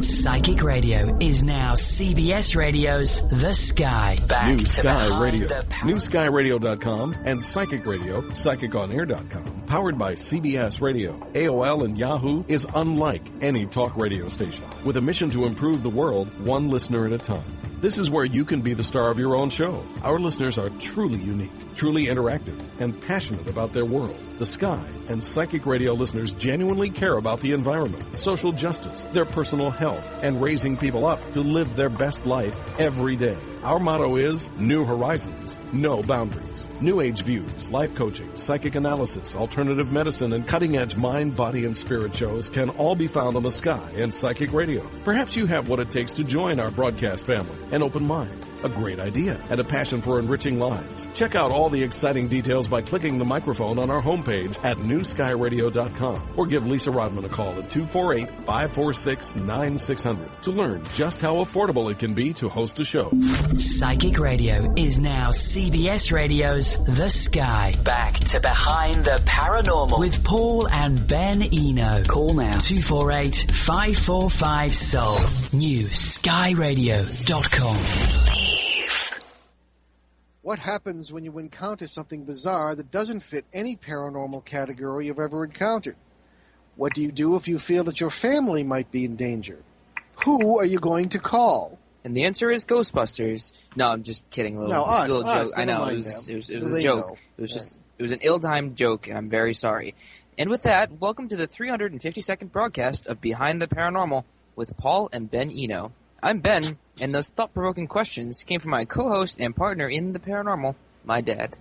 Psychic Radio is now CBS Radio's The Sky. Back New to Sky Radio. the NewSkyRadio.com and Psychic Radio, PsychicOnAir.com. Powered by CBS Radio. AOL and Yahoo is unlike any talk radio station. With a mission to improve the world, one listener at a time. This is where you can be the star of your own show. Our listeners are truly unique, truly interactive, and passionate about their world. The Sky and Psychic Radio listeners genuinely care about the environment, social justice, their personal health, and raising people up to live their best life every day. Our motto is New Horizons, No Boundaries. New Age views, life coaching, psychic analysis, alternative medicine, and cutting-edge mind, body, and spirit shows can all be found on The Sky and Psychic Radio. Perhaps you have what it takes to join our broadcast family. An open mind, a great idea, and a passion for enriching lives. Check out all the exciting details by clicking the microphone on our homepage at newskyradio.com or give Lisa Rodman a call at 248-546-9600 to learn just how affordable it can be to host a show. Psychic Radio is now CBS Radio's The Sky. Back to Behind the Paranormal with Paul and Ben Eno. Call now 248-545-SOUL. NewSkyRadio.com. What happens when you encounter something bizarre that doesn't fit any paranormal category you've ever encountered? What do you do if you feel that your family might be in danger? Who are you going to call? And the answer is Ghostbusters. No, I'm just kidding. Little joke. I know, it was a joke. It was an ill-timed joke, and I'm very sorry. And with that, welcome to the 352nd broadcast of Behind the Paranormal with Paul and Ben Eno. I'm Ben, and those thought-provoking questions came from my co-host and partner in the paranormal, my dad.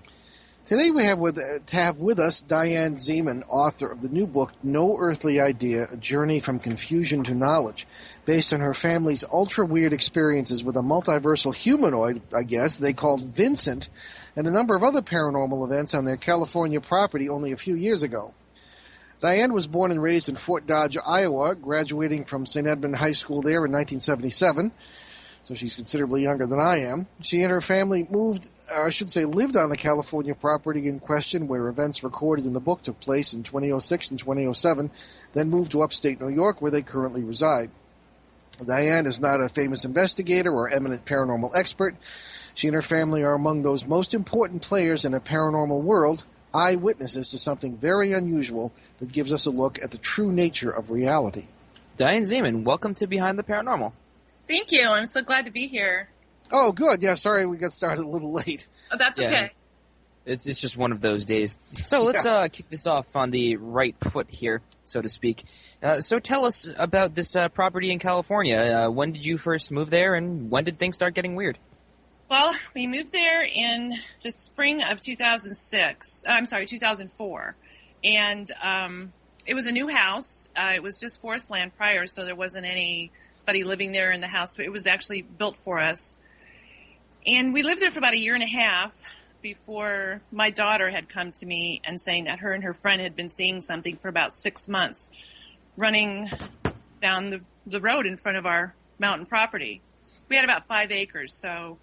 Today we have with us Diane Zeman, author of the new book, No Earthly Idea, A Journey from Confusion to Knowledge, based on her family's ultra-weird experiences with a multiversal humanoid, I guess, they called Vincent, and a number of other paranormal events on their California property only a few years ago. Diane was born and raised in Fort Dodge, Iowa, graduating from St. Edmund High School there in 1977, so she's considerably younger than I am. She and her family lived on the California property in question, where events recorded in the book took place in 2006 and 2007, then moved to upstate New York, where they currently reside. Diane is not a famous investigator or eminent paranormal expert. She and her family are among those most important players in a paranormal world, eyewitnesses to something very unusual that gives us a look at the true nature of reality. Diane Zeman, welcome to Behind the Paranormal. Thank you. I'm so glad to be here. Oh, good. Yeah, sorry we got started a little late. Oh, that's okay. It's just one of those days. So let's kick this off on the right foot here, so to speak. So tell us about this property in California. When did you first move there, and when did things start getting weird? Well, we moved there in the spring of 2004. And it was a new house. It was just forest land prior, so there wasn't anybody living there in the house, but it was actually built for us. And we lived there for about a year and a half before my daughter had come to me and saying that her and her friend had been seeing something for about 6 months running down the road in front of our mountain property. We had about 5 acres, so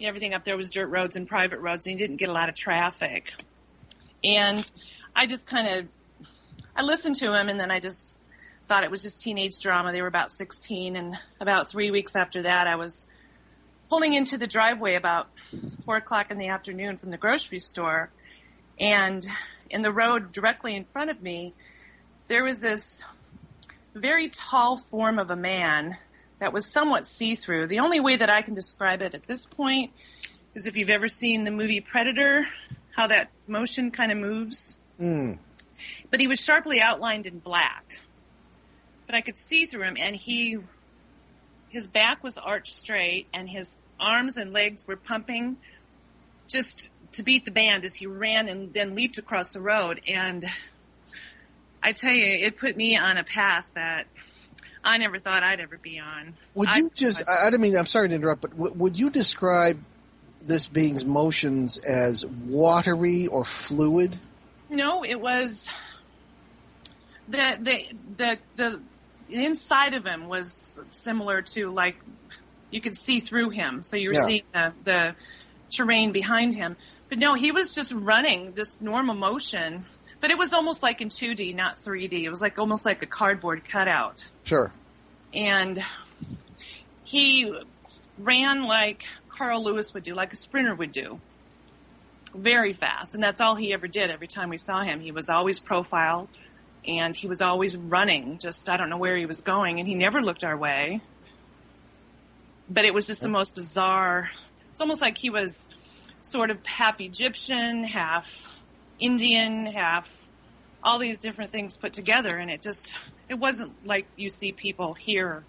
everything up there was dirt roads and private roads, and you didn't get a lot of traffic. And I just I listened to him, and then I just thought it was just teenage drama. They were about 16, and about 3 weeks after that, I was pulling into the driveway about 4 o'clock in the afternoon from the grocery store, and in the road directly in front of me, there was this very tall form of a man that was somewhat see-through. The only way that I can describe it at this point is if you've ever seen the movie Predator, how that motion kind of moves. Mm. But he was sharply outlined in black. But I could see through him, and his back was arched straight, and his arms and legs were pumping just to beat the band as he ran and then leaped across the road. And I tell you, it put me on a path that I never thought I'd ever be on. I'm sorry to interrupt, but would you describe this being's motions as watery or fluid? No, it was the inside of him was similar to, like, you could see through him, so you were seeing the terrain behind him. But no, he was just running, just normal motion. But it was almost like in 2D, not 3D. It was like almost like a cardboard cutout. Sure. And he ran like Carl Lewis would do, like a sprinter would do, very fast. And that's all he ever did. Every time we saw him, he was always profiled, and he was always running. Just, I don't know where he was going, and he never looked our way. But it was just the most bizarre. It's almost like he was sort of half Egyptian, half Indian, half all these different things put together. And it wasn't like you see people here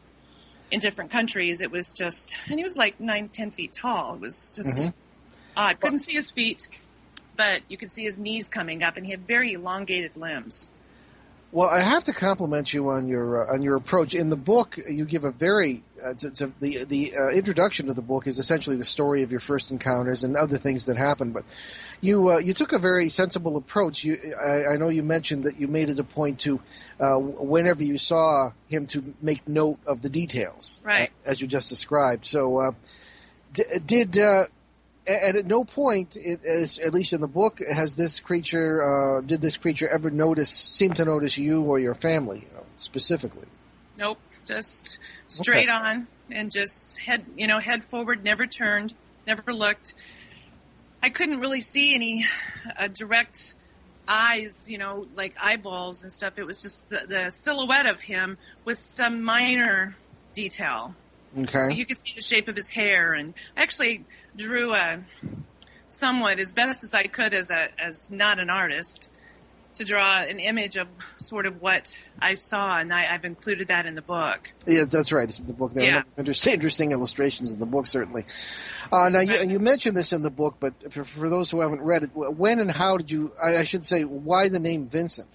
in different countries. It was just, and he was like 9-10 feet tall. It was just odd. Couldn't see his feet, but you could see his knees coming up, and he had very elongated limbs. Well, I have to compliment you on your approach. In the book, you give a very the introduction to the book is essentially the story of your first encounters and other things that happened. But you took a very sensible approach. I know you mentioned that you made it a point to whenever you saw him to make note of the details, right, as you just described. So and at no point, at least in the book, has this creature did this creature ever seem to notice you or your family specifically? Nope, just straight on and just head forward, never turned, never looked. I couldn't really see any direct eyes, like eyeballs and stuff. It was just the silhouette of him with some minor detail. Okay. You could see the shape of his hair, and I actually drew somewhat as best as I could as not an artist to draw an image of sort of what I saw, and I've included that in the book. Yeah, that's right. It's in the book. There are interesting illustrations in the book, certainly. Now, you mentioned this in the book, but for those who haven't read it, when and how did you? I should say, why the name Vincent?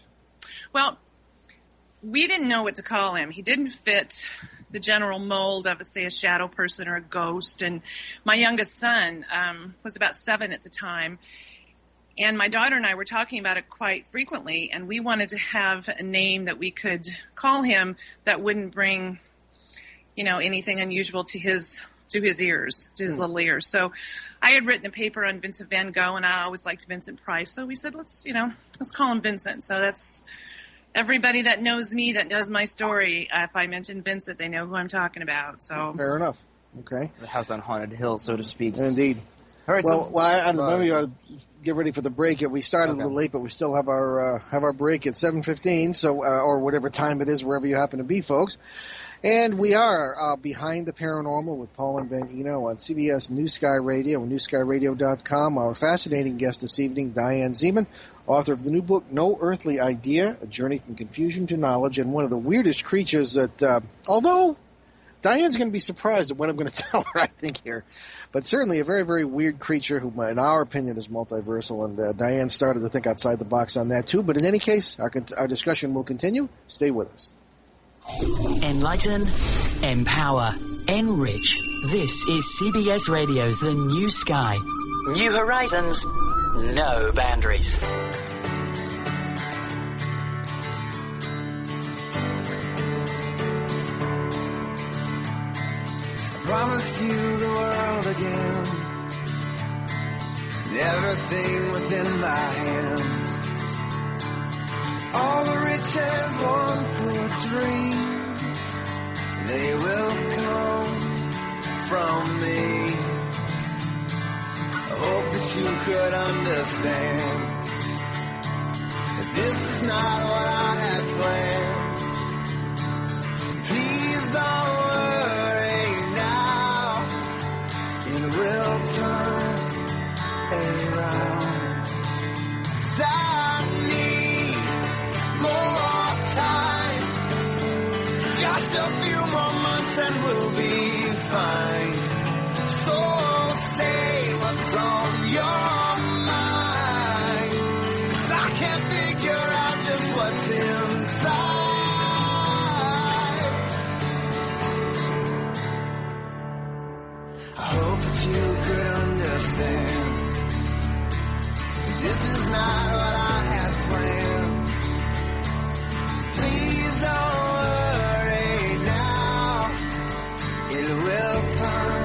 Well, we didn't know what to call him. He didn't fit the general mold of, say, a shadow person or a ghost. And my youngest son was about 7 at the time. And my daughter and I were talking about it quite frequently. And we wanted to have a name that we could call him that wouldn't bring, anything unusual to his ears, to his little ears. So I had written a paper on Vincent van Gogh, and I always liked Vincent Price. So we said, let's call him Vincent. So that's... Everybody that knows me, that knows my story, if I mention Vincent, they know who I'm talking about. So fair enough. Okay. The house on Haunted Hill, so to speak. Indeed. All right. Well, I maybe I'll get ready for the break. We started a little late, but we still have our break at 7:15. So or whatever time it is, wherever you happen to be, folks. And we are Behind the Paranormal with Paul and Ben Eno on CBS New Sky Radio and newskyradio.com. Our fascinating guest this evening, Diane Zeman, author of the new book, No Earthly Idea, A Journey from Confusion to Knowledge, and one of the weirdest creatures that, although Diane's going to be surprised at what I'm going to tell her, I think, here, but certainly a very, very weird creature who, in our opinion, is multiversal, and Diane started to think outside the box on that, too. But in any case, our discussion will continue. Stay with us. Enlighten, empower, enrich. This is CBS Radio's The New Sky. New horizons, no boundaries. I promised you the world again, and everything within my hands. All the riches one could dream, they will come from me. I hope that you could understand that this is not what I had planned. Please don't worry now, it will turn around. 'Cause I need more time, just a few more months and we'll be fine. So say what's on your mind, 'cause I can't figure out just what's inside. I hope that you could understand this is not what I had planned. Please don't worry now, it will turn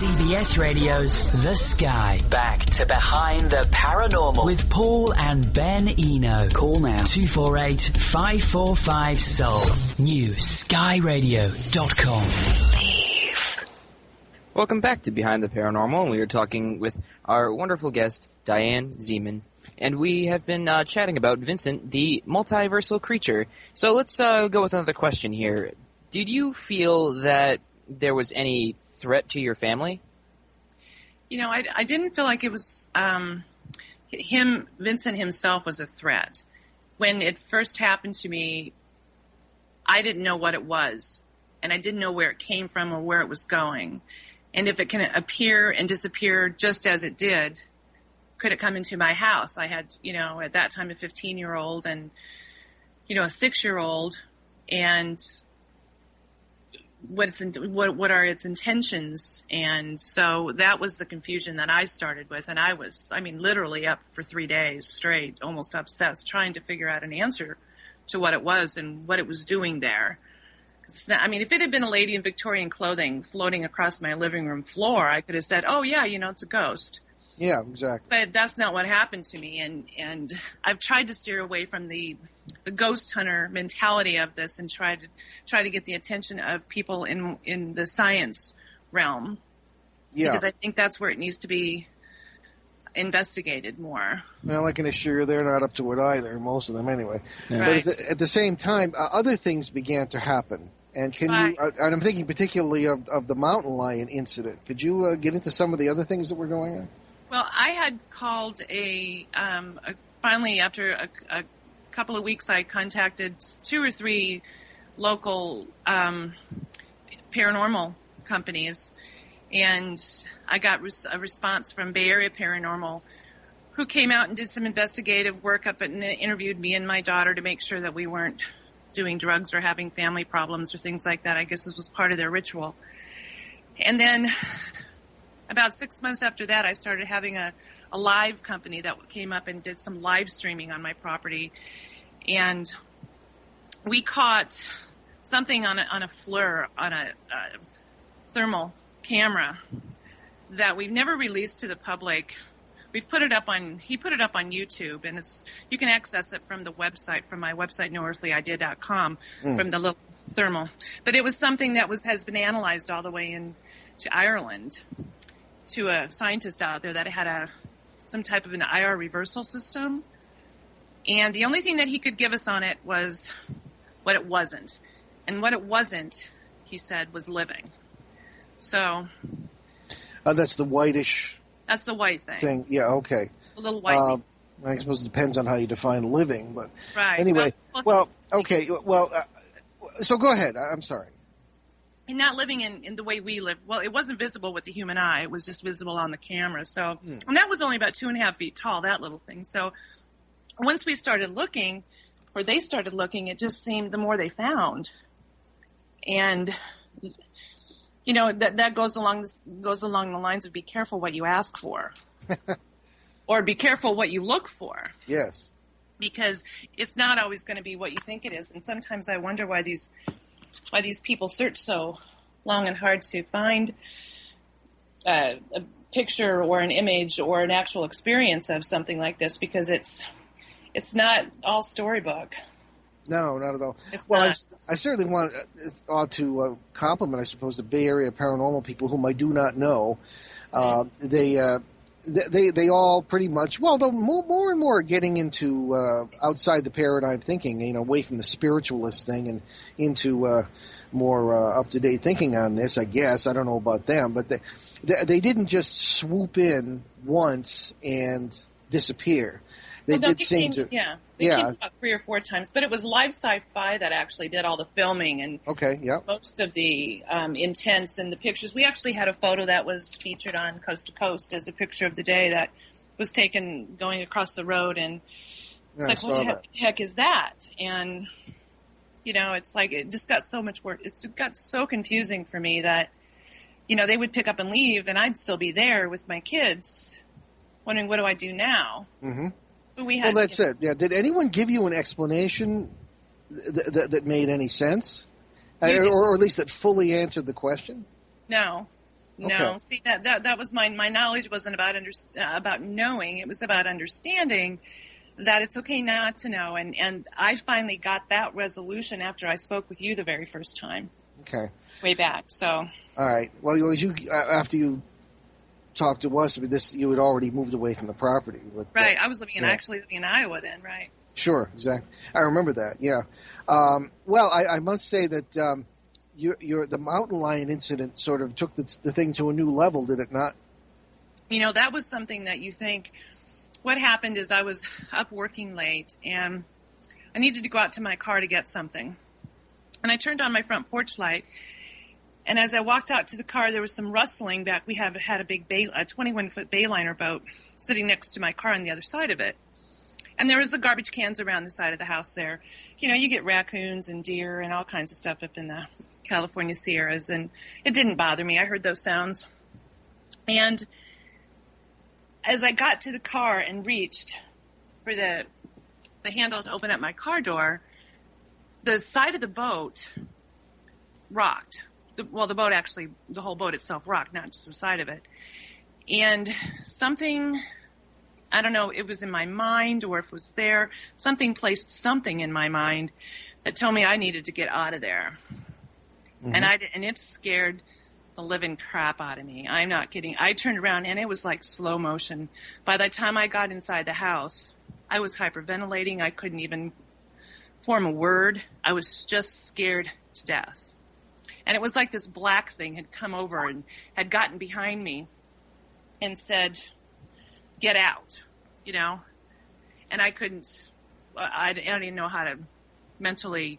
CBS Radio's The Sky. Back to Behind the Paranormal with Paul and Ben Eno. Call now 248-545-SOUL. New skyradio.com. Welcome back to Behind the Paranormal. We are talking with our wonderful guest, Diane Zeman. And we have been chatting about Vincent, the multiversal creature. So let's go with another question here. Did you feel that there was any threat to your family? I didn't feel like it was Vincent himself was a threat. When it first happened to me, I didn't know what it was, and I didn't know where it came from or where it was going. And if it can appear and disappear just as it did, could it come into my house? I had, at that time a 15-year-old and, a 6-year-old, and what are its intentions? And so that was the confusion that I started with, and I was, literally up for 3 days straight, almost obsessed, trying to figure out an answer to what it was and what it was doing there. It's not, if it had been a lady in Victorian clothing floating across my living room floor, I could have said, oh yeah, it's a ghost. Yeah, exactly. But that's not what happened to me, and I've tried to steer away from the ghost hunter mentality of this and try to get the attention of people in the science realm. Yeah. Because I think that's where it needs to be investigated more. Well, I can assure you they're not up to it either, most of them anyway. Yeah. Right. But at the same time, other things began to happen. And and I'm thinking particularly of the mountain lion incident. Could you get into some of the other things that were going on? Well, I had called finally after a couple of weeks, I contacted 2 or 3 local paranormal companies, and I got a response from Bay Area Paranormal, who came out and did some investigative work up and interviewed me and my daughter to make sure that we weren't doing drugs or having family problems or things like that. I guess this was part of their ritual. And then about 6 months after that, I started having a live company that came up and did some live streaming on my property. And we caught something on a FLIR, on a thermal camera that we've never released to the public. He put it up on YouTube, and you can access it from the website, from my website, noearthlyidea.com, from the little thermal. But it was something that has been analyzed all the way to Ireland, to a scientist out there that had some type of an IR reversal system. And the only thing that he could give us on it was what it wasn't. And what it wasn't, he said, was living. So that's the whitish. That's the white thing. Yeah, okay. A little white. I suppose it depends on how you define living, but right. Anyway. Okay. So go ahead. I'm sorry. And not living in the way we live. Well, it wasn't visible with the human eye. It was just visible on the camera. So, and that was only about 2.5 feet tall, that little thing. So once we started looking, or they started looking, it just seemed the more they found. And, that goes along the lines of be careful what you ask for. Or be careful what you look for. Yes. Because it's not always going to be what you think it is. And sometimes I wonder why these people search so long and hard to find a picture or an image or an actual experience of something like this, because it's not all storybook. No, not at all. It's well, not. I certainly ought to compliment, I suppose, the Bay Area paranormal people whom I do not know. They all pretty much, well, though more and more are getting into outside the paradigm thinking, away from the spiritualist thing and into more up-to-date thinking on this, I guess. I don't know about them, but they didn't just swoop in once and disappear. They came about 3 or 4 times, but it was Live Sci-Fi that actually did all the filming and most of the intents and the pictures. We actually had a photo that was featured on Coast to Coast as a picture of the day that was taken going across the road, and it's like, what the heck is that? And it's like it just got so much work. It got so confusing for me that they would pick up and leave, and I'd still be there with my kids, wondering what do I do now. Mm-hmm. Well, that's it. Yeah. Did anyone give you an explanation that made any sense, or at least that fully answered the question? No. No, okay. See, that was my knowledge wasn't about knowing. It was about understanding that it's okay not to know. And I finally got that resolution after I spoke with you the very first time. Okay. Way back, so. All right. Well, after you talked to us, you had already moved away from the property. But, right. I was actually living in Iowa then, right? Sure, exactly. I remember that, yeah. Well, I must say that the mountain lion incident sort of took the thing to a new level, did it not? That was something that you think, what happened is I was up working late, and I needed to go out to my car to get something. And I turned on my front porch light, and as I walked out to the car, there was some rustling back. We had a big a 21-foot Bayliner boat sitting next to my car on the other side of it. And there was the garbage cans around the side of the house there. You get raccoons and deer and all kinds of stuff up in the California Sierras, and it didn't bother me. I heard those sounds. And as I got to the car and reached for the handle to open up my car door, the side of the boat rocked. The whole boat itself rocked, not just the side of it. And something, I don't know, it was in my mind or if it was there, something placed something in my mind that told me I needed to get out of there. Mm-hmm. And it scared the living crap out of me. I'm not kidding. I turned around and it was like slow motion. By the time I got inside the house, I was hyperventilating. I couldn't even form a word. I was just scared to death. And it was like this black thing had come over and had gotten behind me and said, "Get out," And I couldn't, I don't even know how to mentally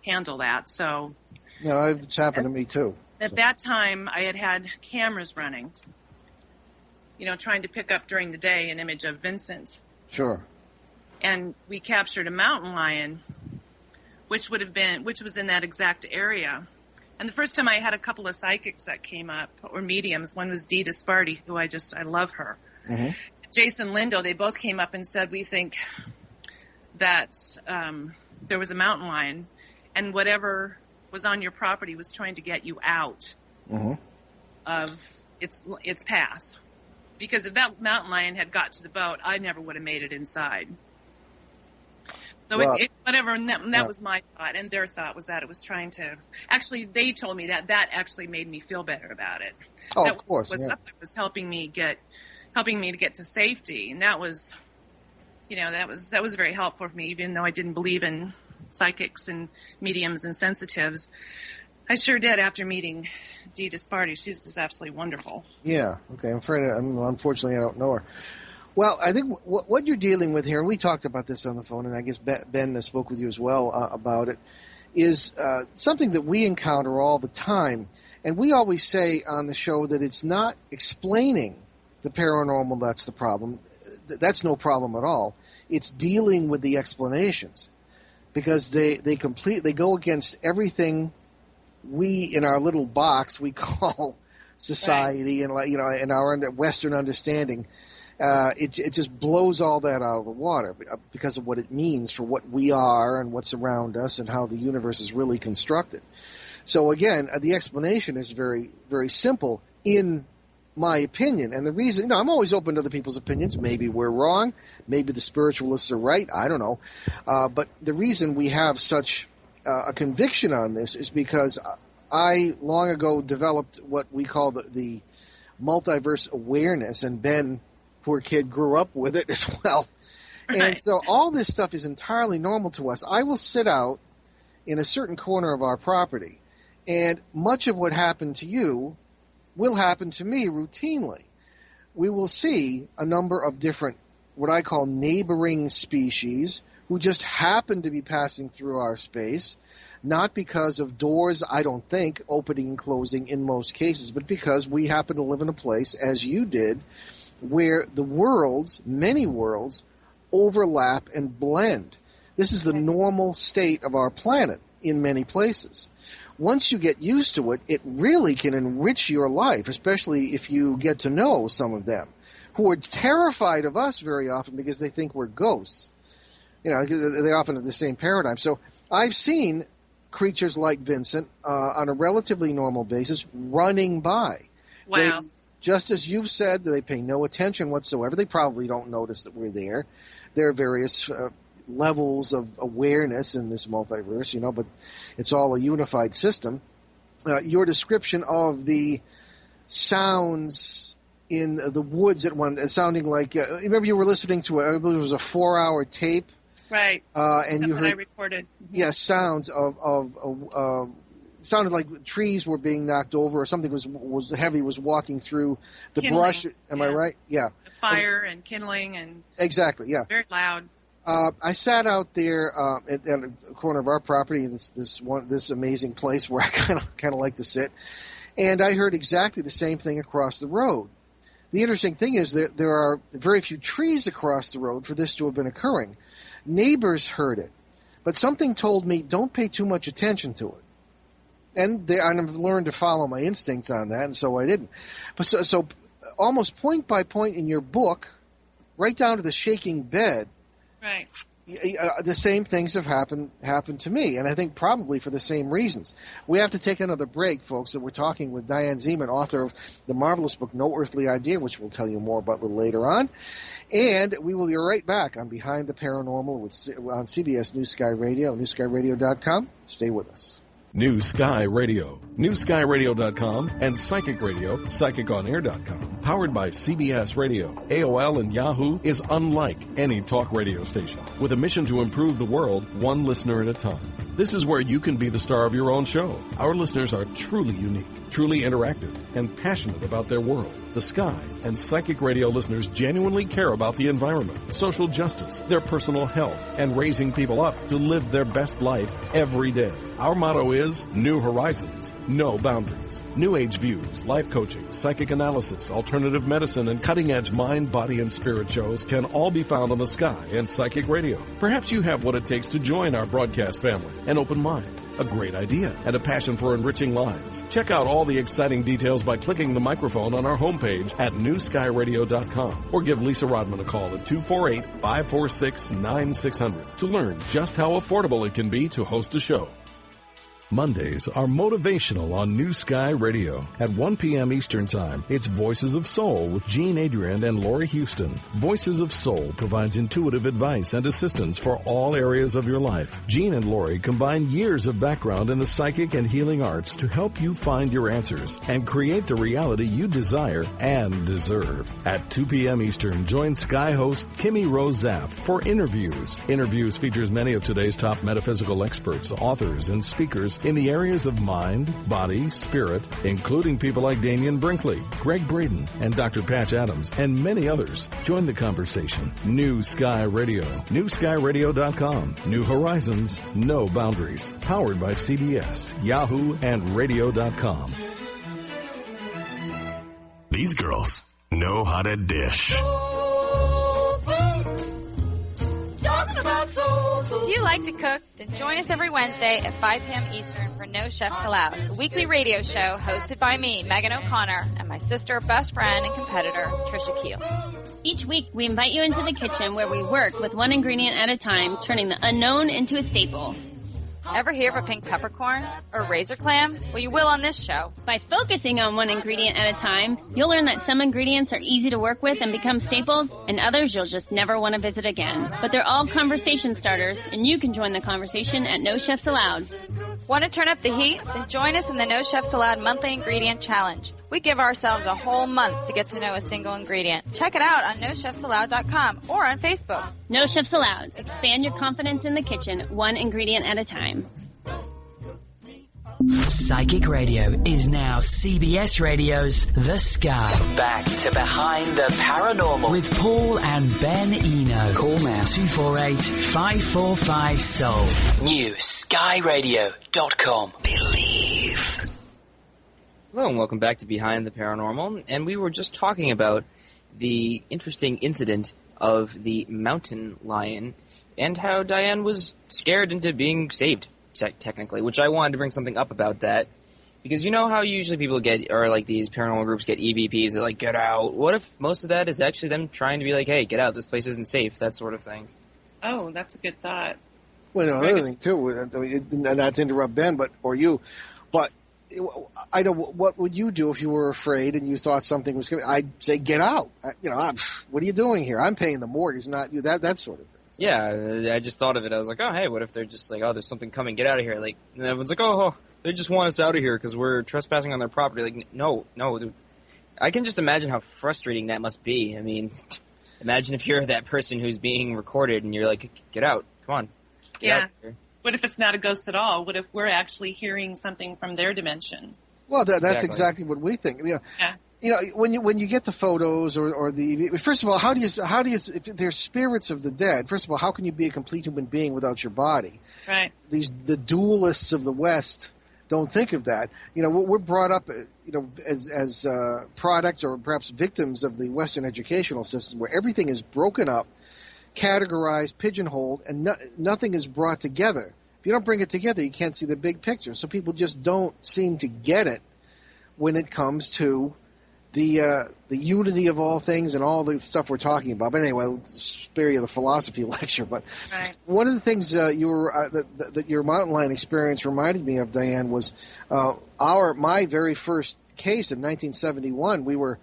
handle that. So. No, it's happened to me too. At that time, I had cameras running, trying to pick up during the day an image of Vincent. Sure. And we captured a mountain lion, which was in that exact area. And the first time I had a couple of psychics that came up, or mediums. One was Dee Disparty, who I love her. Mm-hmm. Jason Lindo, they both came up and said, we think that there was a mountain lion, and whatever was on your property was trying to get you out mm-hmm. of its path. Because if that mountain lion had got to the boat, I never would have made it inside. So whatever, and that was my thought, and their thought was that it was trying to. Actually, they told me that actually made me feel better about it. Oh, that of course, was helping me to get to safety, and that was very helpful for me. Even though I didn't believe in psychics and mediums and sensitives, I sure did after meeting Dee Disparty. She's just absolutely wonderful. Yeah. Okay. Unfortunately, I don't know her. Well, I think what you're dealing with here, and we talked about this on the phone, and I guess Ben spoke with you as well about it, is something that we encounter all the time. And we always say on the show that it's not explaining the paranormal that's the problem. That's no problem at all. It's dealing with the explanations, because they go against everything we in our little box we call society, right. And in our Western understanding. It just blows all that out of the water because of what it means for what we are and what's around us and how the universe is really constructed. So again, the explanation is very, very simple in my opinion. And the reason, I'm always open to other people's opinions. Maybe we're wrong. Maybe the spiritualists are right. I don't know. But the reason we have such a conviction on this is because I long ago developed what we call the multiverse awareness, and Ben, poor kid, grew up with it as well. Right. And so all this stuff is entirely normal to us. I will sit out in a certain corner of our property, and much of what happened to you will happen to me routinely. We will see a number of different, what I call neighboring species, who just happen to be passing through our space, not because of doors, I don't think, opening and closing in most cases, but because we happen to live in a place, as you did, where the worlds, many worlds, overlap and blend. This is the normal state of our planet in many places. Once you get used to it, it really can enrich your life, especially if you get to know some of them, who are terrified of us very often because they think we're ghosts. They often have the same paradigm. So I've seen creatures like Vincent on a relatively normal basis running by. Wow. Just as you've said, they pay no attention whatsoever. They probably don't notice that we're there. There are various levels of awareness in this multiverse, but it's all a unified system. Your description of the sounds in the woods at one, sounding like, remember you were listening to, I believe it was a 4-hour tape. Right. And you heard, I recorded. Yes, sounds sounded like trees were being knocked over or something was heavy, was walking through the kindling. brush. Am I right? Yeah. Fire and kindling and... Exactly, yeah. Very loud. I sat out there at the corner of our property, this amazing place where I kind of like to sit, and I heard exactly the same thing across the road. The interesting thing is that there are very few trees across the road for this to have been occurring. Neighbors heard it, but something told me don't pay too much attention to it. And I've learned to follow my instincts on that, and so I didn't. But so almost point by point in your book, right down to the shaking bed, right? The same things have happened to me, and I think probably for the same reasons. We have to take another break, folks, and we're talking with Diane Zeman, author of the marvelous book No Earthly Idea, which we'll tell you more about a little later on. And we will be right back on Behind the Paranormal on CBS New Sky Radio, newskyradio.com. Stay with us. New Sky Radio, newskyradio.com, and Psychic Radio, psychiconair.com. Powered by CBS Radio, AOL, and Yahoo, is unlike any talk radio station, with a mission to improve the world one listener at a time. This is where you can be the star of your own show. Our listeners are truly unique, truly interactive, and passionate about their world, the sky, and Psychic Radio listeners genuinely care about the environment, social justice, their personal health, and raising people up to live their best life every day. Our motto is New Horizons, No Boundaries. New Age views, life coaching, psychic analysis, alternative medicine, and cutting-edge mind, body, and spirit shows can all be found on the Sky and Psychic Radio. Perhaps you have what it takes to join our broadcast family. An open mind, a great idea, and a passion for enriching lives. Check out all the exciting details by clicking the microphone on our homepage at newskyradio.com or give Lisa Rodman a call at 248-546-9600 to learn just how affordable it can be to host a show. Mondays are motivational on New Sky Radio. At 1 p.m. Eastern Time, it's Voices of Soul with Gene Adrian and Lori Houston. Voices of Soul provides intuitive advice and assistance for all areas of your life. Gene and Lori combine years of background in the psychic and healing arts to help you find your answers and create the reality you desire and deserve. At 2 p.m. Eastern, join Sky host Kimmy Rose Zaff for Interviews. Interviews features many of today's top metaphysical experts, authors, and speakers in the areas of mind, body, spirit, including people like Damian Brinkley, Greg Braden, and Dr. Patch Adams, and many others. Join the conversation. New Sky Radio. newskyradio.com. New Horizons, No Boundaries. Powered by CBS, Yahoo, and radio.com. These girls know how to dish. Do you like to cook? Then join us every Wednesday at 5 p.m. Eastern for No Chefs Allowed, a weekly radio show hosted by me, Megan O'Connor, and my sister, best friend, and competitor, Trisha Keel. Each week, we invite you into the kitchen where we work with one ingredient at a time, turning the unknown into a staple. Ever hear of a pink peppercorn or razor clam? Well, you will on this show. By focusing on one ingredient at a time, you'll learn that some ingredients are easy to work with and become staples, and others you'll just never want to visit again. But they're all conversation starters, and you can join the conversation at No Chefs Allowed. Want to turn up the heat? Then join us in the No Chefs Allowed Monthly Ingredient Challenge. We give ourselves a whole month to get to know a single ingredient. Check it out on NoChefsAllowed.com or on Facebook. No Chefs Allowed. Expand your confidence in the kitchen, one ingredient at a time. Psychic Radio is now CBS Radio's The Sky. Back to Behind the Paranormal with Paul and Ben Eno. Call now 248-545-SOUL. New skyradio.com. Believe. Hello and welcome back to Behind the Paranormal, and we were just talking about the interesting incident of the mountain lion and how Diane was scared into being saved, technically, which I wanted to bring something up about that, because you know how usually people get, or like these paranormal groups get EVPs, they're like, get out. What if most of that is actually them trying to be like, hey, get out, this place isn't safe, that sort of thing? Oh, that's a good thought. Well, another thing, too, not to interrupt Ben, but I know, what would you do if you were afraid and you thought something was coming? I'd say, get out. What are you doing here? I'm paying the mortgage, not you. That sort of thing. So. Yeah, I just thought of it. I was like, oh, hey, what if they're just like, oh, there's something coming, get out of here. Like, and everyone's like, oh, they just want us out of here because we're trespassing on their property. Like, no. Dude. I can just imagine how frustrating that must be. I mean, imagine if you're that person who's being recorded and you're like, get out. Come on. Get out of here. What if it's not a ghost at all? What if we're actually hearing something from their dimension? Well, that's exactly what we think. When you get the photos or the first of all, how do you if they're spirits of the dead? First of all, how can you be a complete human being without your body? Right. The dualists of the West don't think of that. We're brought up, as products or perhaps victims of the Western educational system, where everything is broken up, categorized, pigeonholed, and nothing is brought together. If you don't bring it together, you can't see the big picture. So people just don't seem to get it when it comes to the unity of all things and all the stuff we're talking about. But anyway, I'll spare you the philosophy lecture. But one of the things that your mountain lion experience reminded me of, Diane, was my very first case in 1971. We were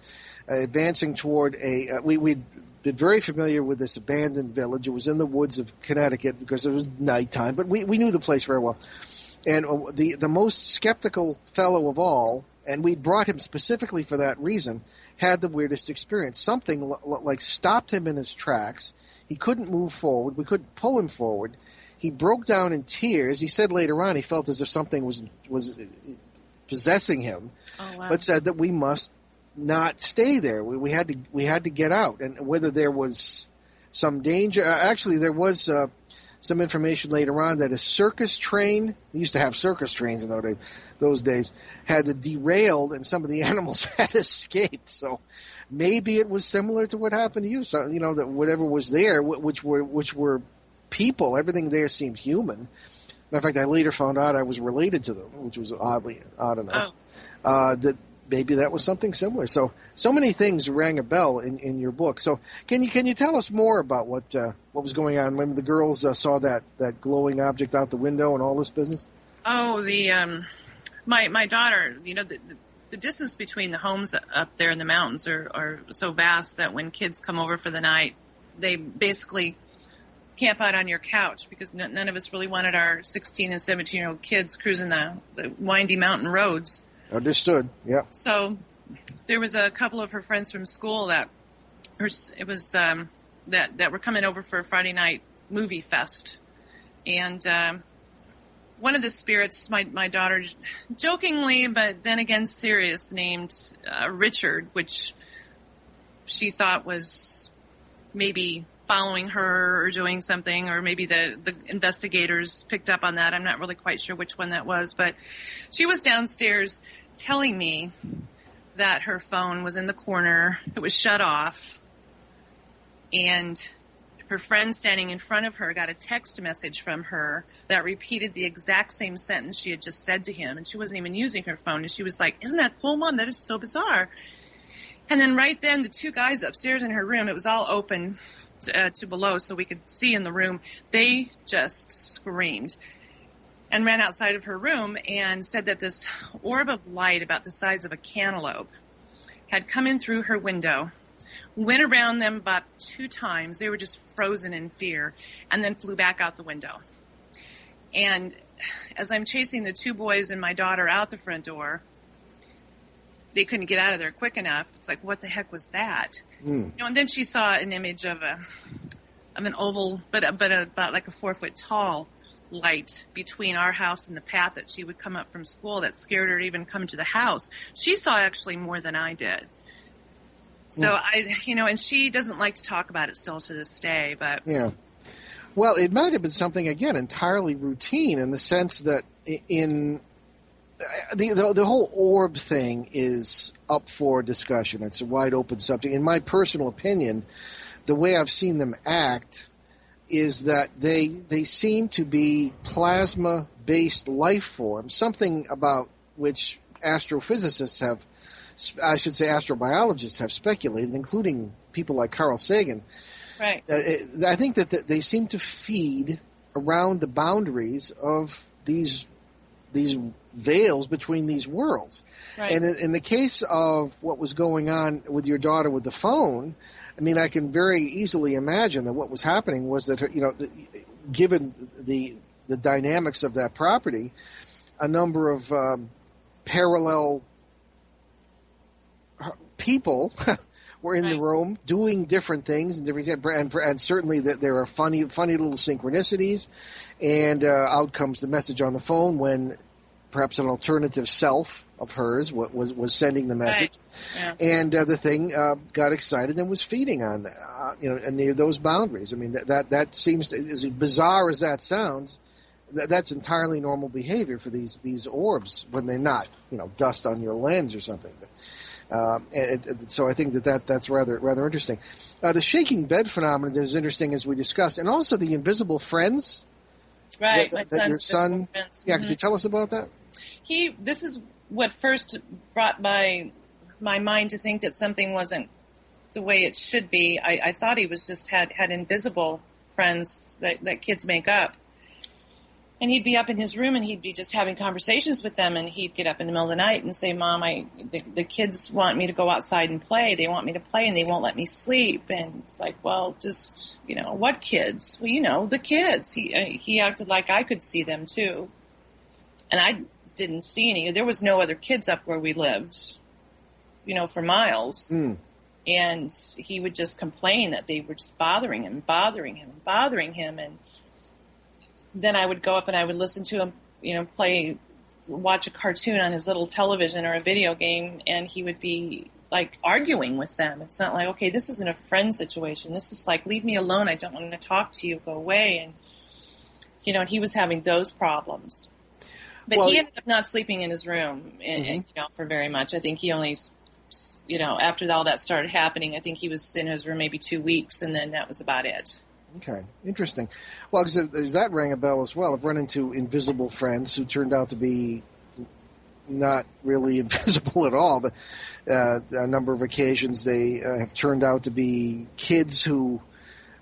advancing toward we'd been very familiar with this abandoned village. It was in the woods of Connecticut because it was nighttime, but we knew the place very well. And the most skeptical fellow of all, and we brought him specifically for that reason, had the weirdest experience. Something like stopped him in his tracks. He couldn't move forward. We couldn't pull him forward. He broke down in tears. He said later on he felt as if something was possessing him, but said that we must not stay there. We had to get out. And whether there was some danger, actually there was some information later on that a circus train, they used to have circus trains in those days, had derailed and some of the animals had escaped. So maybe it was similar to what happened to you. So, that whatever was there, which were people, everything there seemed human. Matter of fact, I later found out I was related to them, which was odd enough. That maybe that was something similar. So many things rang a bell in your book. So can you tell us more about what was going on when the girls saw that glowing object out the window and all this business? Oh, my daughter, the distance between the homes up there in the mountains are so vast that when kids come over for the night, they basically camp out on your couch because none of us really wanted our 16 and 17-year-old kids cruising the windy mountain roads. Understood. Yeah. So there was a couple of her friends from school that were coming over for a Friday night movie fest, and one of the spirits, my daughter, jokingly but then again serious, named Richard, which she thought was maybe following her or doing something, or maybe the investigators picked up on that. I'm not really quite sure which one that was, but she was downstairs telling me that her phone was in the corner, it was shut off, and her friend standing in front of her got a text message from her that repeated the exact same sentence she had just said to him, and she wasn't even using her phone, and she was like, "Isn't that cool, Mom? That is so bizarre." And then right then, the two guys upstairs in her room, it was all open to below so we could see in the room, they just screamed and ran outside of her room and said that this orb of light about the size of a cantaloupe had come in through her window, went around them about 2 times. They were just frozen in fear, and then flew back out the window. And as I'm chasing the 2 boys and my daughter out the front door, they couldn't get out of there quick enough. It's like, what the heck was that? And then she saw an image of an oval, but about like a 4-foot tall light between our house and the path that she would come up from school that scared her to even come to the house. She saw actually more than I did. So and she doesn't like to talk about it still to this day, but. Yeah. Well, it might have been something, again, entirely routine in the sense that in the whole orb thing is up for discussion. It's a wide open subject. In my personal opinion, the way I've seen them act is that they seem to be plasma-based life forms, something about which astrophysicists have, I should say astrobiologists have speculated, including people like Carl Sagan. Right. I think that they seem to feed around the boundaries of these veils between these worlds. Right. And in the case of what was going on with your daughter with the phone, I mean, I can very easily imagine that what was happening was that, given the dynamics of that property, a number of parallel people were in the room doing different things, and certainly that there are funny little synchronicities, and out comes the message on the phone when perhaps an alternative self of hers was sending the message, right. And the thing got excited and was feeding on near those boundaries. I mean that seems to, as bizarre as that sounds, that's entirely normal behavior for these orbs when they're not dust on your lens or something. So I think that's rather interesting. The shaking bed phenomenon is interesting, as we discussed, and also the invisible friends. Right, that your son. Friends. Yeah, Mm-hmm. Could you tell us about that? This is what first brought my mind to think that something wasn't the way it should be. I thought he was just had invisible friends that kids make up. And he'd be up in his room and he'd be just having conversations with them, and he'd get up in the middle of the night and say, Mom, the kids want me to go outside and play. They want me to play and they won't let me sleep. And it's like, well, just, what kids? Well, the kids. He acted like I could see them too. And I didn't see any. There was no other kids up where we lived, for miles. Mm. And he would just complain that they were just bothering him. And then I would go up and I would listen to him, watch a cartoon on his little television or a video game, and he would be like arguing with them. It's not like, okay, this isn't a friend situation. This is like, leave me alone. I don't want to talk to you. Go away. And, and he was having those problems. But he ended up not sleeping in his room, for very much. I think he only, after all that started happening, I think he was in his room maybe 2 weeks, and then that was about it. Okay, interesting. Well, because that rang a bell as well. I've run into invisible friends who turned out to be not really invisible at all, but a number of occasions they have turned out to be kids who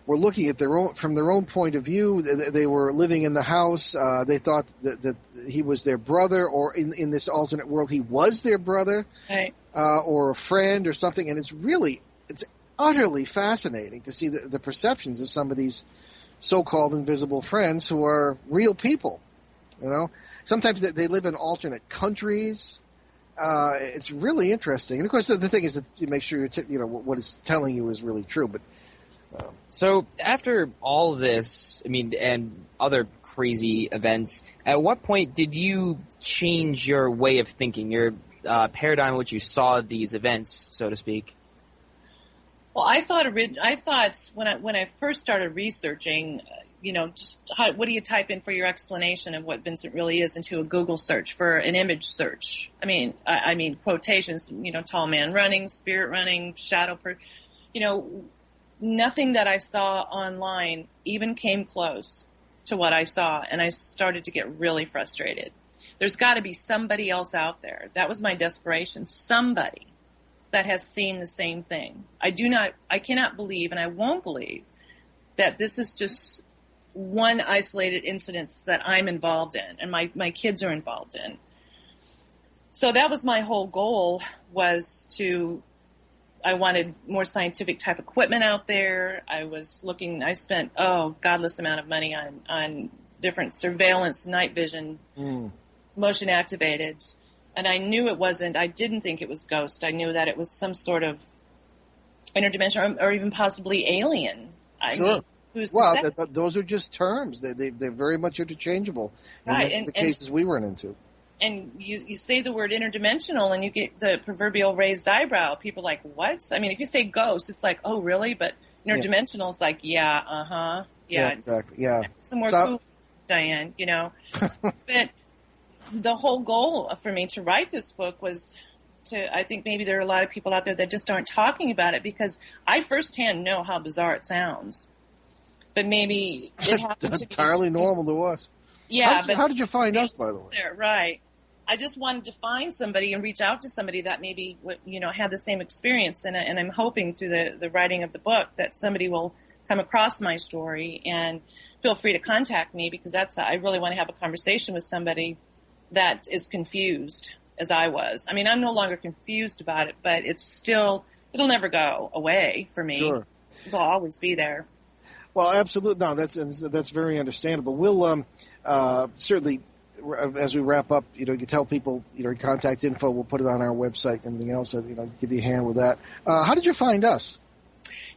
were looking at from their own point of view. They were living in the house. They thought that he was their brother, or in this alternate world, he was their brother, right. Or a friend or something. And it's utterly fascinating to see the perceptions of some of these so-called invisible friends who are real people. Sometimes they live in alternate countries. It's really interesting. And of course, the thing is that you make sure what it's telling you is really true. But so after all of this, and other crazy events, at what point did you change your way of thinking, your paradigm in which you saw these events, so to speak? Well, I thought when I first started researching, what do you type in for your explanation of what Vincent really is into a Google search for an image search? I mean quotations, tall man running, spirit running, shadow, nothing that I saw online even came close to what I saw, and I started to get really frustrated. There's got to be somebody else out there. That was my desperation. Somebody that has seen the same thing. I cannot believe, and I won't believe, that this is just one isolated incident that I'm involved in and my kids are involved in. So that was my whole goal, I wanted more scientific type equipment out there. I spent, godless amount of money on different surveillance, night vision, motion activated. And I knew I didn't think it was ghost. I knew that it was some sort of interdimensional or even possibly alien. Sure. Who's to say? Those are just terms. They're very much interchangeable in the cases we run into. And you say the word interdimensional and you get the proverbial raised eyebrow. People are like, what? If you say ghost, it's like, oh, really? But interdimensional, it's like, yeah, exactly, yeah. Some more cool, Diane, But the whole goal for me to write this book was I think maybe there are a lot of people out there that just aren't talking about it, because I firsthand know how bizarre it sounds. But maybe it happens to be entirely normal to us. Yeah. How did you find us, by the way? Right. I just wanted to find somebody and reach out to somebody that maybe, had the same experience. And I'm hoping through the writing of the book that somebody will come across my story and feel free to contact me, because I really want to have a conversation with somebody that is confused as I was. I mean, I'm no longer confused about it, but it'll never go away for me. Sure. It'll always be there. Well, absolutely. No, that's very understandable. We'll certainly, as we wrap up, you can tell people, your contact info. We'll put it on our website and everything else. Give you a hand with that. How did you find us?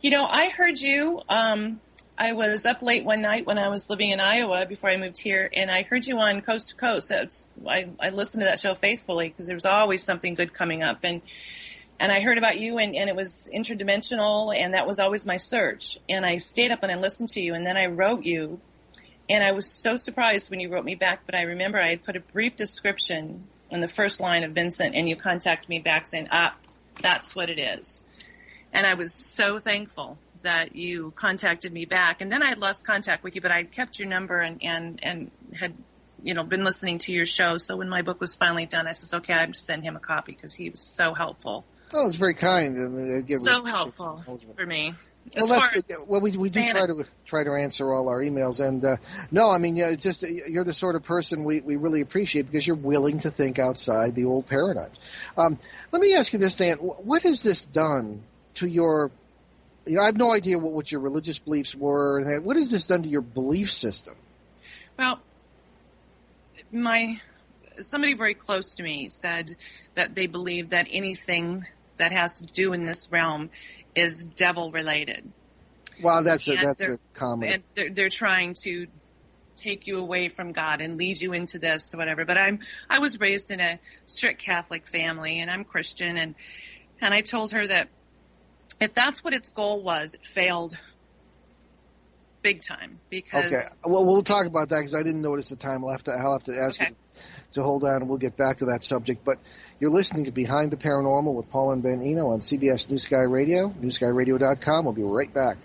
I heard you. I was up late one night when I was living in Iowa before I moved here, and I heard you on Coast to Coast. I listened to that show faithfully because there was always something good coming up, and I heard about you, and it was interdimensional, and that was always my search. And I stayed up and I listened to you, and then I wrote you, and I was so surprised when you wrote me back. But I remember I had put a brief description in the first line of Vincent, and you contacted me back saying, that's what it is. And I was so thankful that you contacted me back. And then I had lost contact with you, but I had kept your number and had, been listening to your show. So when my book was finally done, I said, okay, I'm just send him a copy because he was so helpful. Oh, it's very kind. So helpful for me. Well, that's good. Well, we do try to answer all our emails, and no, I mean, you're the sort of person we really appreciate because you're willing to think outside the old paradigms. Let me ask you this, Dan. What has this done to your? I have no idea what your religious beliefs were. What has this done to your belief system? Well, somebody very close to me said that they believe that anything that has to do in this realm is devil related. Wow, that's a common. And they're trying to take you away from God and lead you into this or whatever. But I was raised in a strict Catholic family, and I'm Christian, and I told her that if that's what its goal was, it failed big time. Because okay, well, we'll talk about that because I didn't notice the time. I'll have to ask you to hold on, and we'll get back to that subject. But you're listening to Behind the Paranormal with Paul and Ben Eno on CBS New Sky Radio, newskyradio.com. We'll be right back.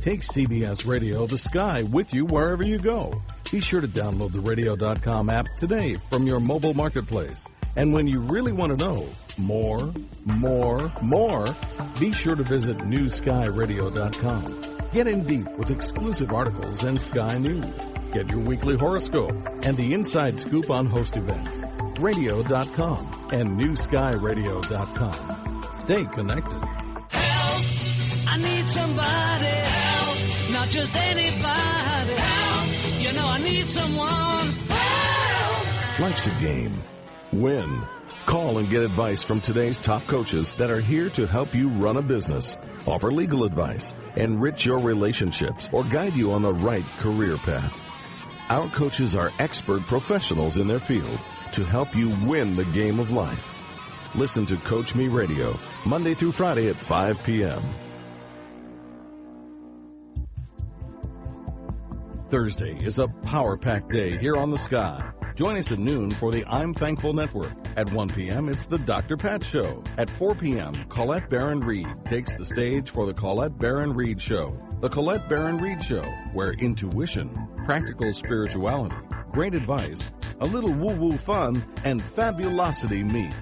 Take CBS Radio The Sky with you wherever you go. Be sure to download the radio.com app today from your mobile marketplace. And when you really want to know more, be sure to visit newskyradio.com. Get in deep with exclusive articles and Sky News. Get your weekly horoscope and the inside scoop on host events. Radio.com and newskyradio.com. Stay connected. Help! I need somebody. Help! Not just anybody. Help! I need someone. Help! Life's a game. Win. Call and get advice from today's top coaches that are here to help you run a business, offer legal advice, enrich your relationships, or guide you on the right career path. Our coaches are expert professionals in their field to help you win the game of life. Listen to Coach Me Radio, Monday through Friday at 5 p.m. Thursday is a power-packed day here on The Sky. Join us at noon for the I'm Thankful Network. At 1 p.m., it's the Dr. Pat Show. At 4 p.m., Colette Barron-Reed takes the stage for the Colette Barron-Reed Show. The Colette Barron-Reed Show, where intuition, practical spirituality, great advice, a little woo-woo fun, and fabulosity meet.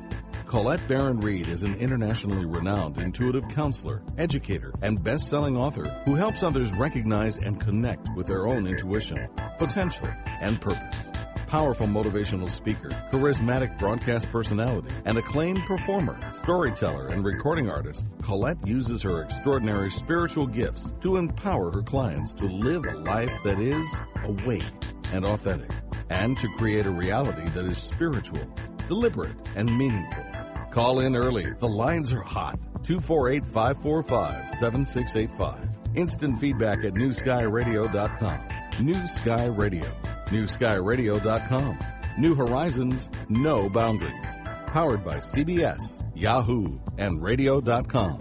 Colette Barron-Reed is an internationally renowned intuitive counselor, educator, and best-selling author who helps others recognize and connect with their own intuition, potential, and purpose. Powerful motivational speaker, charismatic broadcast personality, and acclaimed performer, storyteller, and recording artist, Colette uses her extraordinary spiritual gifts to empower her clients to live a life that is awake and authentic, and to create a reality that is spiritual, deliberate, and meaningful. Call in early. The lines are hot. 248-545-7685. Instant feedback at newskyradio.com. New Sky Radio. newskyradio.com. New horizons, no boundaries. Powered by CBS, Yahoo, and radio.com.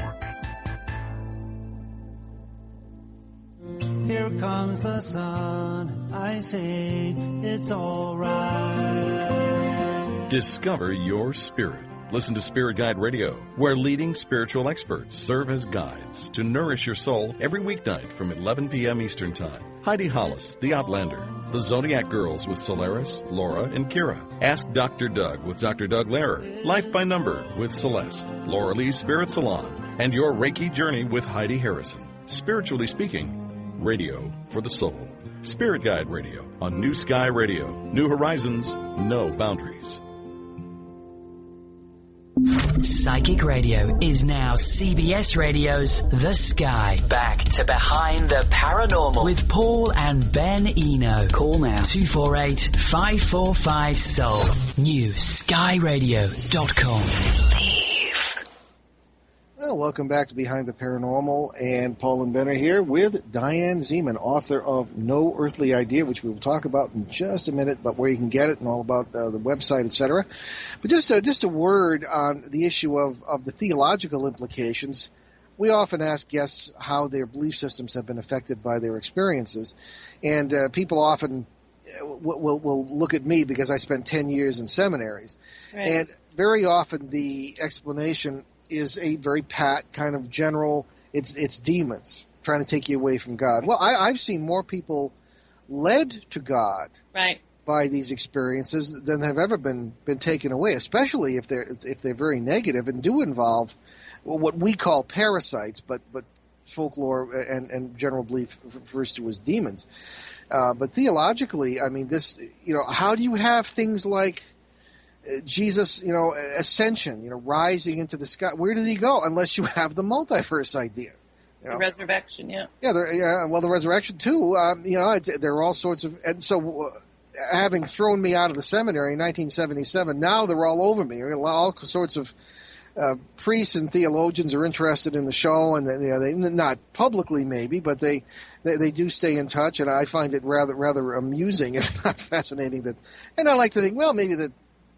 Here comes the sun, I say it's all right. Discover your spirit. Listen to Spirit Guide Radio, where leading spiritual experts serve as guides to nourish your soul every weeknight from 11 p.m. Eastern Time. Heidi Hollis, The Outlander, The Zodiac Girls with Solaris, Laura, and Kira. Ask Dr. Doug with Dr. Doug Lehrer. Life by Number with Celeste, Laura Lee's Spirit Salon, and Your Reiki Journey with Heidi Harrison. Spiritually speaking, Radio for the soul. Spirit Guide Radio on New Sky Radio. New horizons, no boundaries. Psychic Radio is now CBS Radio's The Sky. Back to Behind the Paranormal with Paul and Ben Eno. Call now 248-545-SOUL. NewSkyRadio.com. Well, welcome back to Behind the Paranormal, and Paul and Ben are here with Diane Zeman, author of No Earthly Idea, which we will talk about in just a minute, but where you can get it and all about the website, etc. But just a word on the issue of the theological implications. We often ask guests how their belief systems have been affected by their experiences, and people often will look at me because I spent 10 years in seminaries, right. And very often the explanation is a very pat kind of general, it's demons trying to take you away from God. Well, I've seen more people led to God right. by these experiences than have ever been taken away, especially if they're very negative and do involve what we call parasites, but folklore and general belief refers to as demons. But theologically, I mean, this, how do you have things like Jesus, ascension, rising into the sky? Where did he go? Unless you have the multiverse idea. The resurrection, yeah. Yeah, the resurrection too. There are all sorts of, and so having thrown me out of the seminary in 1977, now they're all over me. All sorts of priests and theologians are interested in the show, and they not publicly maybe, but they do stay in touch, and I find it rather amusing, if not fascinating. And I like to think, well, maybe that.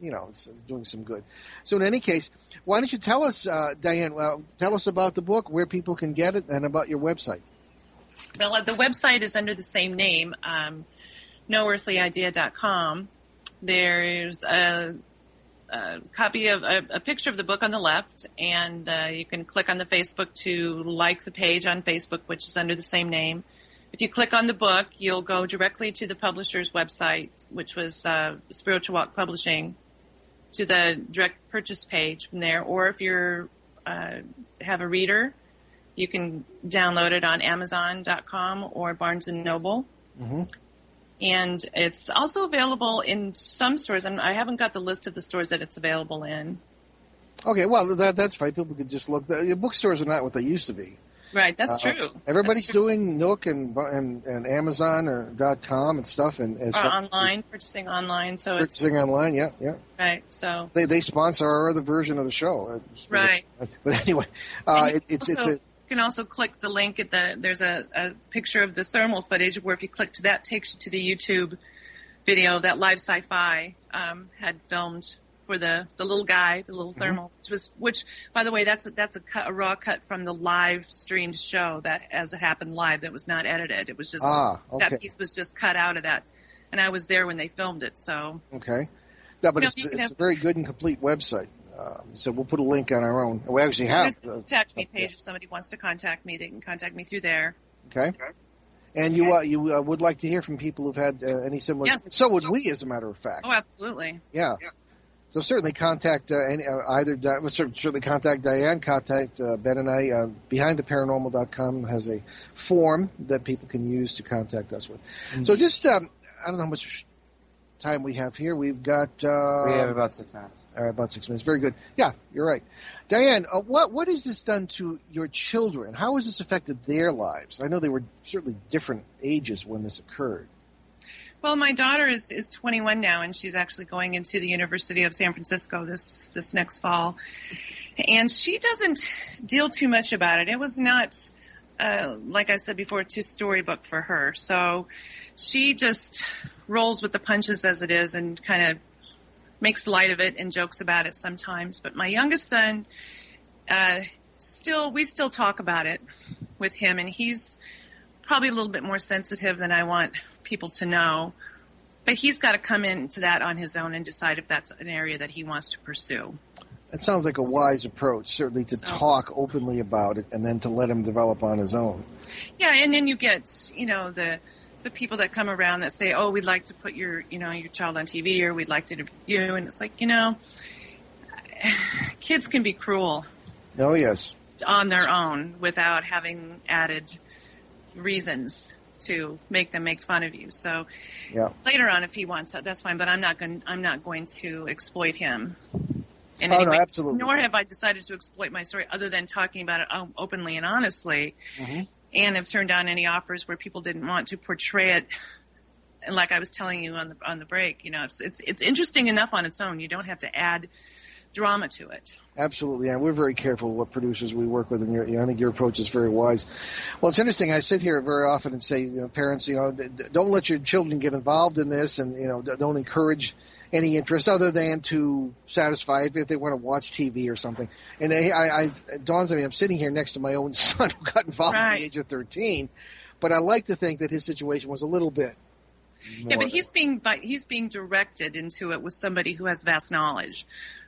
It's doing some good. So in any case, why don't you tell us, Diane, tell us about the book, where people can get it, and about your website. Well, the website is under the same name, noearthlyidea.com. There's a copy of a picture of the book on the left, and you can click on the Facebook to like the page on Facebook, which is under the same name. If you click on the book, you'll go directly to the publisher's website, which was Spiritual Walk Publishing, to the direct purchase page from there. Or if you have a reader, you can download it on Amazon.com or Barnes & Noble. Mm-hmm. And it's also available in some stores. I haven't got the list of the stores that it's available in. Okay, well, that's fine. People could just look. The bookstores are not what they used to be. Right, that's true. Everybody's doing Nook and Amazon.com and stuff, and online, purchasing online. So purchasing online, yeah. Right, so they sponsor our other version of the show. Right. But anyway, you can also click the link at there's a picture of the thermal footage where if you click to that, takes you to the YouTube video that Live Sci-Fi had filmed for the little guy, the little thermal, which by the way, that's a raw cut from the live streamed show that as it happened live, that was not edited. It was just that piece was just cut out of that, and I was there when they filmed it. So okay, no, but it's a very good and complete website. So we'll put a link on our own. We actually have a contact me page. If somebody wants to contact me, they can contact me through there. Okay. And you would like to hear from people who've had any similar. Yes. So would we, as a matter of fact. Oh, absolutely. Yeah. So certainly contact certainly contact Diane, contact Ben and I. BehindTheParanormal.com has a form that people can use to contact us with. Mm-hmm. So just I don't know how much time we have here. We've got we have about 6 minutes. All right, about 6 minutes. Very good. Yeah, you're right. Diane, what has this done to your children? How has this affected their lives? I know they were certainly different ages when this occurred. Well, my daughter is 21 now, and she's actually going into the University of San Francisco this next fall. And she doesn't deal too much about it. It was not, like I said before, too storybook for her. So she just rolls with the punches as it is and kind of makes light of it and jokes about it sometimes. But my youngest son, we still talk about it with him, and he's probably a little bit more sensitive than I want people to know. But he's got to come into that on his own and decide if that's an area that he wants to pursue. That sounds like a wise approach, certainly to talk openly about it and then to let him develop on his own. Yeah, and then you get, the people that come around that say, oh, we'd like to put your child on TV, or we'd like to interview you. And it's like, kids can be cruel. Oh, yes. On their own without having added reasons to make them make fun of you. So later on, if he wants that, that's fine. But I'm not going to exploit him. In any way. Absolutely. Nor have I decided to exploit my story, other than talking about it openly and honestly. Mm-hmm. And have turned down any offers where people didn't want to portray it. And like I was telling you on the break, it's interesting enough on its own. You don't have to add drama to it. Absolutely, and we're very careful what producers we work with, and I think your approach is very wise. Well, it's interesting. I sit here very often and say, parents, don't let your children get involved in this, and don't encourage any interest other than to satisfy if they want to watch TV or something. And it dawns on me, I'm sitting here next to my own son who got involved at the age of 13, but I like to think that his situation was a little bit more. Yeah, but he's being directed into it with somebody who has vast knowledge.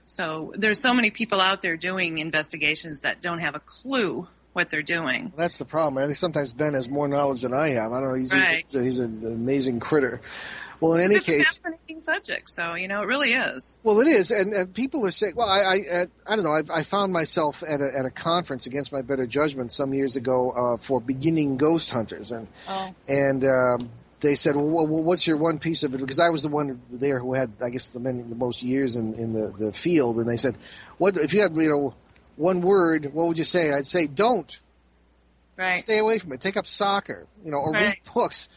So there's so many people out there doing investigations that don't have a clue what they're doing. Well, that's the problem. I think sometimes Ben has more knowledge than I have. I don't know. He's an amazing critter. Well, in any case, it's a fascinating subject. So it really is. Well, it is, and people are saying. Well, I don't know. I found myself at a conference against my better judgment some years ago for beginning ghost hunters, and they said, well, what's your one piece of it? Because I was the one there who had, I guess, the most years in the field. And they said, what if you had, one word, what would you say? I'd say, don't. Right. Stay away from it. Take up soccer, or read books.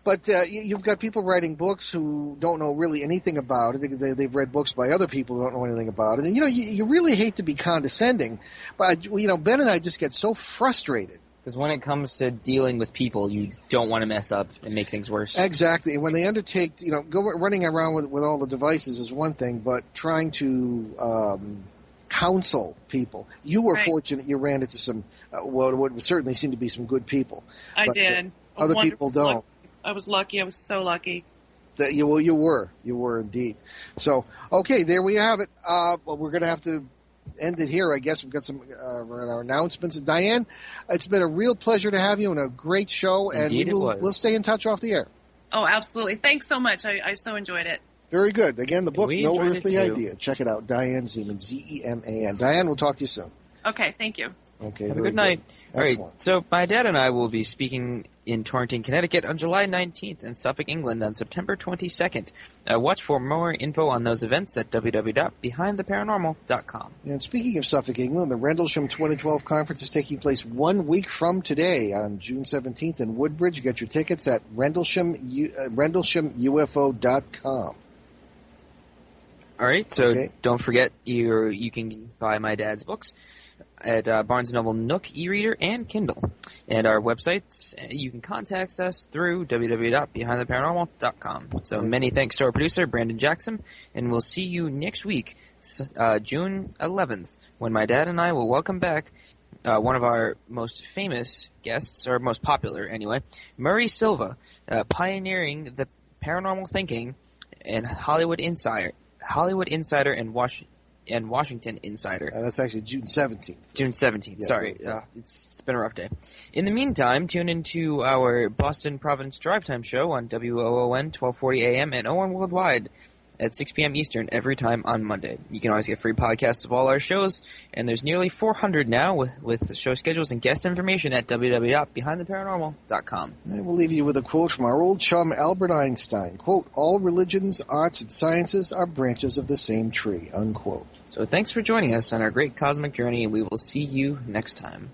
But you've got people writing books who don't know really anything about it. They've read books by other people who don't know anything about it. And, you really hate to be condescending. But, Ben and I just get so frustrated. Because when it comes to dealing with people, you don't want to mess up and make things worse. Exactly. And when they undertake, running around with all the devices is one thing, but trying to counsel people. You were fortunate you ran into some, what would certainly seem to be some good people. I did. Other people don't. I was lucky. I was so lucky. You were. You were indeed. So, okay, there we have it. Well, we're going to have to end it here, I guess. We've got some our announcements. Diane, it's been a real pleasure to have you and a great show. Indeed, and we'll stay in touch off the air. Oh, absolutely. Thanks so much. I so enjoyed it. Very good. Again, the book, No Earthly Idea. Check it out. Diane Zeman, Zeman. Diane, we'll talk to you soon. Okay, thank you. Okay, have a good night. All right, so my dad and I will be speaking in Torrington, Connecticut on July 19th and Suffolk, England on September 22nd. Watch for more info on those events at www.behindtheparanormal.com. And speaking of Suffolk, England, the Rendlesham 2012 conference is taking place 1 week from today on June 17th in Woodbridge. Get your tickets at rendleshamufo.com. All right, so don't forget you can buy my dad's books at Barnes & Noble Nook, e-reader, and Kindle. And our websites, you can contact us through www.behindtheparanormal.com. So many thanks to our producer, Brandon Jackson, and we'll see you next week, June 11th, when my dad and I will welcome back one of our most famous guests, or most popular anyway, Murray Silva, pioneering the paranormal thinking and Hollywood Insider and Washington Insider. That's actually June 17th. June 17th, sorry. It's been a rough day. In the meantime, tune into our Boston Providence Drive Time show on WOON 1240 AM and ON Worldwide at 6 p.m. Eastern every time on Monday. You can always get free podcasts of all our shows, and there's nearly 400 now with show schedules and guest information at www.behindtheparanormal.com. And we'll leave you with a quote from our old chum Albert Einstein. Quote, all religions, arts, and sciences are branches of the same tree, unquote. So thanks for joining us on our great cosmic journey, and we will see you next time.